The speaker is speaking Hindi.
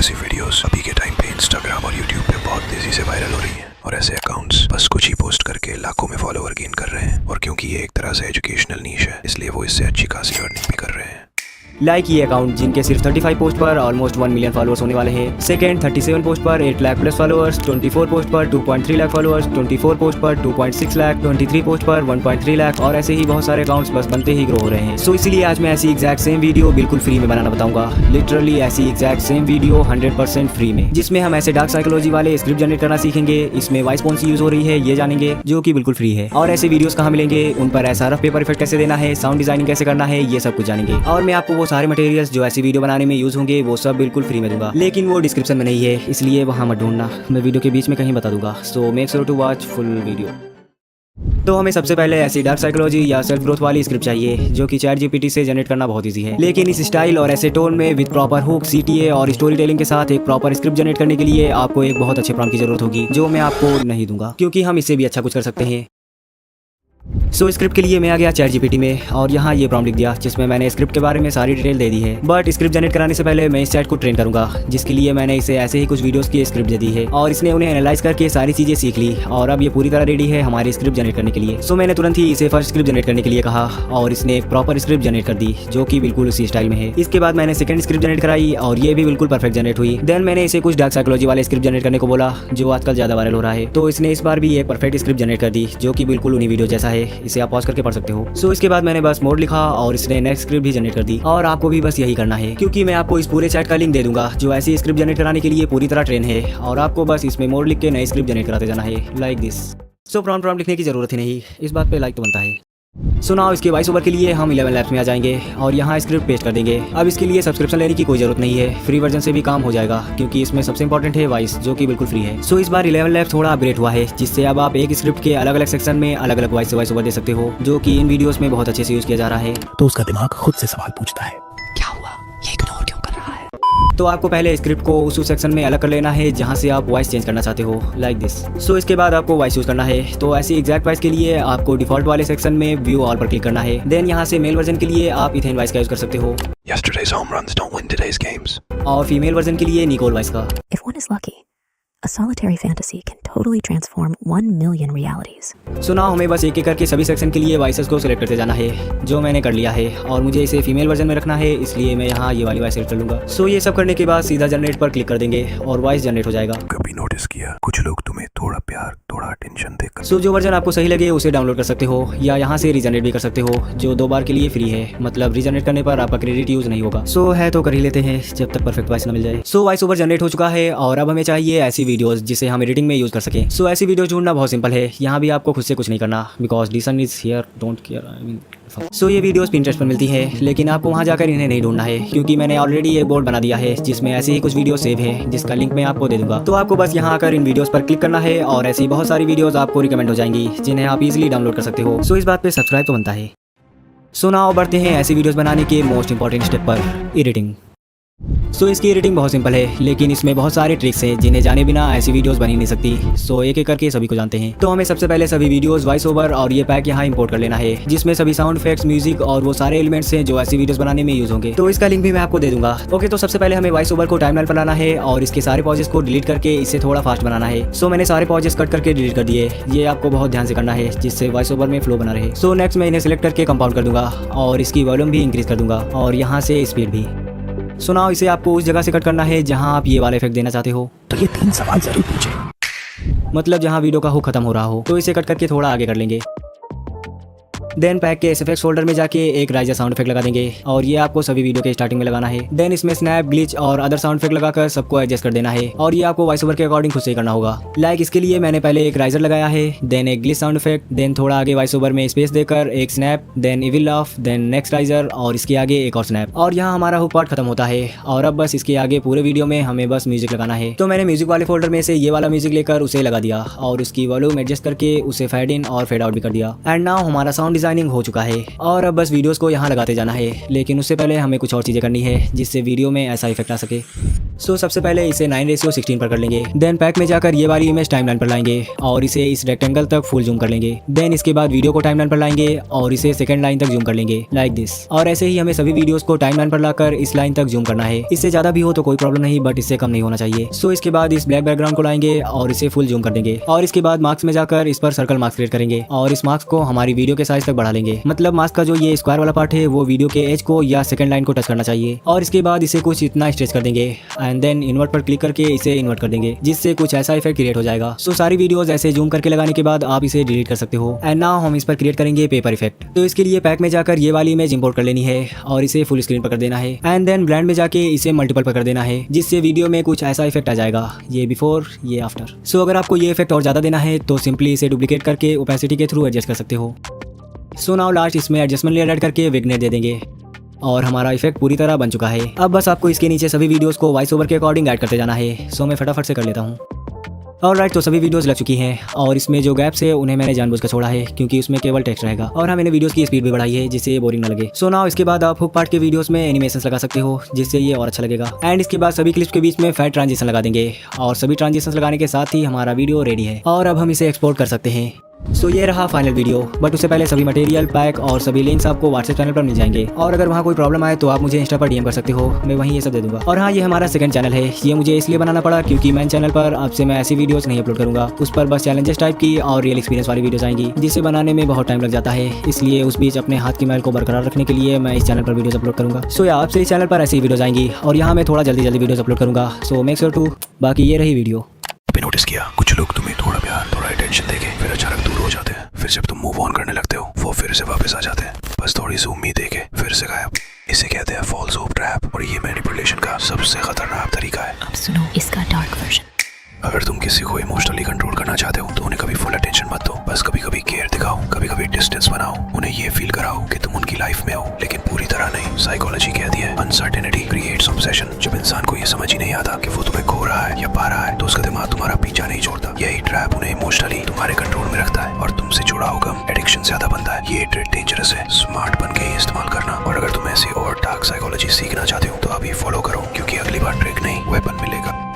ऐसी वीडियोस अभी के टाइम पे इंस्टाग्राम और यूट्यूब पे बहुत तेजी से वायरल हो रही हैं और ऐसे अकाउंट्स बस कुछ ही पोस्ट करके लाखों में फॉलोवर गेन कर रहे हैं। और क्योंकि ये एक तरह से एजुकेशनल नीश है, इसलिए वो इससे अच्छी खासी अर्निंग भी कर रहे हैं। लाइक ये अकाउंट जिनके सिर्फ 35 पोस्ट पर ऑलमोस्ट 1 मिलियन फॉलोअर्स होने वाले हैं। सेकंड 37 पोस्ट पर 8 लाख प्लस फॉलोअर्स, 24 पोस्ट पर 2.3 लाख फॉलोअर्स, 24 पोस्ट पर 2.6 लाख, 23 पोस्ट पर 1.3 लाख और ऐसे ही बहुत सारे अकाउंट्स बस बनते ही ग्रो हो रहे हैं। सो इसीलिए आज मैं ऐसी एग्जैक्ट सेम वीडियो बिल्कुल फ्री में बनाना बताऊंगा। लिटरली ऐसी एग्जैक्ट सेम वीडियो 100% फ्री में, जिसमें हम ऐसे डार्क साइकोलॉजी वाले स्क्रिप्ट जनरेट करना सीखेंगे। इसमें वॉइस कौन सी यूज हो रही है ये जानेंगे, जो कि बिल्कुल फ्री है। और ऐसे वीडियोस कहाँ मिलेंगे, उन पर ऐसा रफ पेपर इफेक्ट कैसे देना है, साउंड डिजाइनिंग कैसे करना है, ये सब कुछ जानेंगे। और मैं आपको वो सारे मटेरियल्स जो ऐसी वीडियो बनाने में यूज होंगे वो सब बिल्कुल फ्री में दूंगा, लेकिन वो डिस्क्रिप्शन में नहीं है, इसलिए वहां मत ढूंढना, मैं वीडियो के बीच में कहीं बता दूंगा। So make sure to watch full video. तो हमें सबसे पहले ऐसी डार्क साइकोलॉजी या सेल्फ ग्रोथ वाली स्क्रिप्ट चाहिए जो कि चैट जीपीटी से जनरेट करना बहुत इजी है, लेकिन इस स्टाइल और ऐसे टोन में विद प्रॉपर हुक, सीटीए और स्टोरी टेलिंग के साथ एक प्रॉपर स्क्रिप्ट जनरेट करने के लिए आपको एक बहुत अच्छे प्रॉम्प्ट की जरूरत होगी, जो मैं आपको नहीं दूंगा क्योंकि हम इससे भी अच्छा कुछ कर सकते हैं। सो स्क्रिप्ट के लिए मैं आ गया चैट जीपीटी में और यहाँ ये प्रॉम्प्ट लिख दिया, जिसमें मैंने स्क्रिप्ट के बारे में सारी डिटेल दे दी है। बट स्क्रिप्ट जनरेट कराने से पहले मैं इस चैट को ट्रेन करूंगा, जिसके लिए मैंने इसे ऐसे ही कुछ वीडियोस की स्क्रिप्ट दे दी है और इसने उन्हें एनालाइज करके सारी चीजें सीख ली और अब ये पूरी तरह रेडी है हमारी स्क्रिप्ट जनरेट करने के लिए। सो मैंने तुरंत ही इसे फर्स्ट स्क्रिप्ट जनरेट करने के लिए कहा और इसने एक प्रॉपर स्क्रिप्ट जनरेट कर दी जो कि बिल्कुल उसी स्टाइल में है। इसके बाद मैंने सेकंड स्क्रिप्ट जनरेट कराई और ये भी बिल्कुल परफेक्ट जनरेट हुई। देन मैंने इसे कुछ डार्क साइकोलॉजी वाले स्क्रिप्ट जनरेट करने को बोला जो आजकल ज्यादा वायरल हो रहा है, तो इसने इस बार भी एक परफेक्ट स्क्रिप्ट जनरेट कर दी जो कि बिल्कुल उन्हीं वीडियो जैसा है। इसे आप पॉज करके पढ़ सकते हो। सो इसके बाद मैंने बस मोड लिखा और इसने नेक्स्ट स्क्रिप्ट भी जनरेट कर दी और आपको भी बस यही करना है, क्योंकि मैं आपको इस पूरे चैट का लिंक दे दूंगा जो ऐसी स्क्रिप्ट जनरेट कराने के लिए पूरी तरह ट्रेन है और आपको बस इसमें मोड लिख के नई स्क्रिप्ट जनरेट कराते जाना है लाइक दिस। सो प्रॉम्प्ट लिखने की जरूरत ही नहीं, इस बात पे लाइक तो बनता है। सो नाउ इसके वॉइस ओवर के लिए हम 11 लैब्स में आ जाएंगे और यहाँ स्क्रिप्ट पेस्ट कर देंगे। अब इसके लिए सब्सक्रिप्शन लेने की कोई जरूरत नहीं है, फ्री वर्जन से भी काम हो जाएगा क्योंकि इसमें सबसे इंपॉर्टेंट है वॉइस जो कि बिल्कुल फ्री है। सो इस बार 11 लैब्स थोड़ा अपग्रेड हुआ है, जिससे अब आप एक स्क्रिप्ट के अलग अलग सेक्शन में अलग अलग वॉइस ओवर दे सकते हो, जो कि इन वीडियोस में बहुत अच्छे से यूज किया जा रहा है। तो उसका दिमाग खुद से सवाल पूछता है, क्या हुआ, ये इग्नोर क्यों कर रहा है? तो आपको पहले स्क्रिप्ट को उस सेक्शन में अलग कर लेना है जहां से आप वॉइस चेंज करना चाहते हो लाइक दिस। सो इसके बाद आपको वॉइस यूज करना है, तो ऐसी एग्जैक्ट वॉइस के लिए आपको डिफॉल्ट वाले सेक्शन में व्यू ऑल पर क्लिक करना है। देन यहां से मेल वर्जन के लिए आप इथेन वॉइस का यूज कर सकते हो Yesterday's home runs don't win today's games. और फीमेल वर्जन के लिए निकोल वॉइस का। If one is lucky, a solitary fantasy can totally transform 1 million realities. So now हमें बस एक एक करके सभी सेक्शन के लिए वॉइसेस को सिलेक्ट करते जाना है, जो मैंने कर लिया है और मुझे इसे फीमेल वर्जन में रखना है, इसलिए मैं यहाँ ये वाली वॉइस सेलेक्ट कर लूंगा। सो ये सब करने के बाद सीधा जनरेट पर क्लिक कर देंगे और वॉइस जनरेट हो जाएगा। कभी नोटिस किया कुछ लोग तुम्हें थोड़ा प्यार थोड़ा अटेंशन देकर सो जो वर्जन आपको सही लगे उसे डाउनलोड कर सकते हो या यहाँ से रीजनरेट भी कर सकते हो, जो 2 बार के लिए फ्री है, मतलब रीजनरेट करने पर आपका क्रेडिट यूज नहीं होगा। सो है तो कर ही लेते हैं जब तक परफेक्ट वॉइस न मिल जाए। सो वॉइस ओवर जनरेट हो चुका है और अब हमें चाहिए ऐसी वीडियोस जिसे हम एडिटिंग में यूज कर सके। सो ऐसी वीडियो ढूंढना बहुत सिंपल है, यहाँ भी आपको खुद से कुछ नहीं करना because this one is here, don't care, I mean. So ये वीडियोस पिंटरेस्ट पर मिलती है, लेकिन आपको वहाँ जाकर इन्हें नहीं ढूंढना है क्योंकि मैंने ऑलरेडी एक बोर्ड बना दिया है जिसमें ऐसे ही कुछ वीडियो सेव है, जिसका लिंक मैं आपको दे दूंगा। तो आपको बस यहाँ आकर इन वीडियोस पर क्लिक करना है और ऐसी बहुत सारी वीडियोस आपको रिकमेंड हो जाएंगी जिन्हें आप इजीली डाउनलोड कर सकते हो। सो इस बात पे सब्सक्राइब तो बनता है। सो नाउ बढ़ते हैं ऐसी वीडियोस बनाने के मोस्ट इंपॉर्टेंट स्टेप पर, एडिटिंग। सो इसकी एडिटिंग बहुत सिंपल है, लेकिन इसमें बहुत सारे ट्रिक्स हैं जिन्हें जाने बिना ऐसी वीडियोस बनी नहीं सकती। सो एक एक करके सभी को जानते हैं। तो हमें सबसे पहले सभी वीडियोस, वॉइस ओवर और ये पैक यहाँ इंपोर्ट कर लेना है, जिसमें सभी साउंड इफेक्ट्स, म्यूजिक और वो सारे एलिमेंट्स हैं जो ऐसी वीडियोस बनाने में यूज होंगे। तो इसका लिंक भी मैं आपको दे दूंगा। ओके, तो सबसे पहले हमें वॉइस ओवर को टाइमलाइन बनाना है और इसके सारे पॉजेस को डिलीट करके इसे थोड़ा फास्ट बनाना है। सो मैंने सारे पॉजेस कट करके डिलीट कर दिए, ये आपको बहुत ध्यान से करना है जिससे वॉइस ओवर में फ्लो बना रहे। सो नेक्स्ट मैं इन्हें सिलेक्ट करके कंपाउंड कर दूंगा और इसकी वॉल्यूम भी इंक्रीज कर दूंगा और यहाँ से स्पीड भी। सो नाउ इसे आपको उस जगह से कट करना है जहां आप ये वाला इफेक्ट देना चाहते हो। तो ये 3 सवाल जरूर पूछे, मतलब जहां वीडियो का हुक खत्म हो रहा हो, तो इसे कट करके थोड़ा आगे कर लेंगे। देन पैक के एफेक्ट्स फोल्डर में जाके एक राइजर साउंड इफेक्ट लगा देंगे और ये आपको सभी वीडियो के स्टार्टिंग में लगाना है। देन इसमें स्नैप, ग्लिच और अदर साउंड इफेक्ट लगाकर सबको एडजस्ट कर देना है और ये आपको वॉइस ओवर के अकॉर्डिंग खुद से ही करना होगा। लाइक इसके लिए मैंने पहले एक राइजर लगाया है, देन एक ग्लिच साउंड इफेक्ट, देन थोड़ा आगे वॉइस ओवर में स्पेस देकर एक snap, then evil laugh, then next riser और इसके आगे एक और स्नैप। और यहाँ हमारा हुक पार्ट खत्म होता है और अब बस इसके आगे पूरे वीडियो में हमें बस म्यूजिक लगाना है। तो मैंने म्यूजिक वाले फोल्डर में से ये वाला म्यूजिक लेकर उसे लगा दिया और उसकी वॉल्यूम एडजस्ट करके उसे फेड इन और फेड आउट भी कर दिया। एंड नाउ हमारा साउंड डिजाइनिंग हो चुका है और अब बस वीडियोस को यहाँ लगाते जाना है, लेकिन उससे पहले हमें कुछ और चीज़ें करनी है जिससे वीडियो में ऐसा इफेक्ट आ सके। सो सबसे पहले इसे 9:16 पर कर लेंगे। देन पैक में जाकर ये वाली इमेज टाइमलाइन पर लाएंगे और इसे इस रेक्टेंगल तक फुल जूम कर लेंगे। देन इसके बाद वीडियो को टाइमलाइन पर लाएंगे और इसे सेकंड लाइन तक जूम कर लेंगे लाइक दिस। और ऐसे ही हमें सभी वीडियोस को टाइमलाइन पर लाकर इस लाइन तक जूम करना है। इससे ज्यादा भी हो तो कोई प्रॉब्लम नहीं, बट इससे कम नहीं होना चाहिए। सो इसके बाद इस ब्लैक बैकग्राउंड को लाएंगे और इसे फुल जूम कर देंगे और इसके बाद मार्क्स में जाकर इस पर सर्कल मार्क्स क्रिएट करेंगे और इस मार्क्स को हमारी वीडियो के साइज तक बढ़ा लेंगे। मतलब मार्क्स का जो ये स्क्वायर वाला पार्ट है वो वीडियो के एज को या सेकंड लाइन को टच करना चाहिए। और इसके बाद इसे कुछ इतना स्ट्रेच कर देंगे एंड देन इन्वर्ट पर क्लिक करके इसे इन्वर्ट कर देंगे, जिससे कुछ ऐसा इफेक्ट क्रिएट हो जाएगा। सो सारी वीडियोस ऐसे जूम करके लगाने के बाद आप इसे डिलीट कर सकते हो। एंड नाउ हम इस पर क्रिएट करेंगे पेपर इफेक्ट। तो इसके लिए पैक में जाकर ये वाली इमेज इंपोर्ट कर लेनी है और इसे फुल स्क्रीन पर कर देना है एंड देन ब्लेंड में जाके इसे मल्टीपल पर कर देना है, जिससे वीडियो में कुछ ऐसा इफेक्ट आ जाएगा, ये बिफोर ये आफ्टर। सो अगर आपको ये इफेक्ट और ज्यादा देना है तो सिंपली इसे डुप्लीकेट करके ओपेसिटी के थ्रू एडजस्ट कर सकते हो। सो नाउ लास्ट इसमें एडजस्टमेंट लेयर ऐड करके विग्नेट दे देंगे और हमारा इफेक्ट पूरी तरह बन चुका है। अब बस आपको इसके नीचे सभी वीडियोस को वॉइस ओवर के अकॉर्डिंग ऐड करते जाना है। सो मैं फटाफट से कर लेता हूँ। ऑलराइट, तो सभी वीडियोस लग चुकी हैं और इसमें जो गैप्स है उन्हें मैंने जानबूझकर छोड़ा है क्योंकि उसमें केवल टेक्स्ट रहेगा। और हाँ, मैंने वीडियोस की स्पीड भी बढ़ाई है जिससे ये बोरिंग न लगे। सो नाउ इसके बाद आप हुक पार्ट के वीडियोस में एनिमेशंस लगा सकते हो जिससे ये और अच्छा लगेगा। एंड इसके बाद सभी क्लिप्स के बीच में फैट ट्रांजिशन लगा देंगे और सभी ट्रांजिशन लगाने के साथ ही हमारा वीडियो रेडी है और अब हम इसे एक्सपोर्ट कर सकते हैं। सो ये रहा फाइनल वीडियो, बट उससे पहले सभी मटेरियल पैक और सभी लिंक्स आपको व्हाट्सएप चैनल पर मिल जाएंगे। और अगर वहाँ कोई प्रॉब्लम आए तो आप मुझे इंस्टा पर डीएम कर सकते हो, मैं वहीं ये सब दे दूंगा। और हाँ, ये हमारा सेकंड चैनल है। ये मुझे इसलिए बनाना पड़ा क्योंकि मेन चैनल पर अब से मैं ऐसी वीडियोस नहीं अपलोड करूंगा। उस पर बस चैलेंजेस टाइप की और रियल एक्सपीरियंस वाली वीडियोस आएंगी जिसे बनाने में बहुत टाइम लग जाता है। इसलिए उस बीच अपने हाथ की मैल को बरकरार रखने के लिए मैं इस चैनल पर वीडियोस अपलोड करूंगा। सो या आपसे इस चैनल पर ऐसी वीडियोस आएंगी और यहाँ मैं थोड़ा जल्दी वीडियोस अपलोड करूंगा। So make sure to. बाकी ये रही वीडियो। नोटिस किया कुछ लोग तुम्हें थोड़ा प्यार थोड़ा अटेंशन देके फिर अचानक दूर हो जाते हैं, फिर जब तुम मूव ऑन करने लगते हो वो फिर से वापस आ जाते हैं, बस थोड़ी सी उम्मीद देके फिर से गायब। इसे कहते हैं फॉल्स होप ट्रैप और ये मैनिपुलेशन का सबसे खतरनाक तरीका है। अब सुनो इसका डार्क वर्जन। अगर तुम किसी को इमोशनली कंट्रोल करना चाहते हो तो उन्हें कभी फुल अटेंशन मत दो, बस कभी कभी केयर दिखाओ, कभी कभी डिस्टेंस बनाओ, उन्हें ये फील कराओ कि तुम उनकी लाइफ में हो लेकिन पूरी तरह नहीं। साइकोलॉजी कहती है अनसर्टेनिटी क्रिएट्स ऑब्सेशन। जब इंसान को ये समझ ही नहीं आता कि वो तुम्हें खो रहा है या पा रहा है तो उसका दिमाग तुम्हारा पीछा नहीं छोड़ता। यही ट्रैप उन्हें इमोशनली तुम्हारे कंट्रोल में रखता है और तुमसे जुड़ा होगा एडिक्शन ज्यादा बनता है। ये ट्रिक डेंजरस है, स्मार्ट बन के इस्तेमाल करना। और अगर तुम ऐसी और डार्क साइकोलॉजी सीखना चाहते हो तो अभी फॉलो करो क्योंकि अगली बार ट्रिक नहीं वेपन मिलेगा।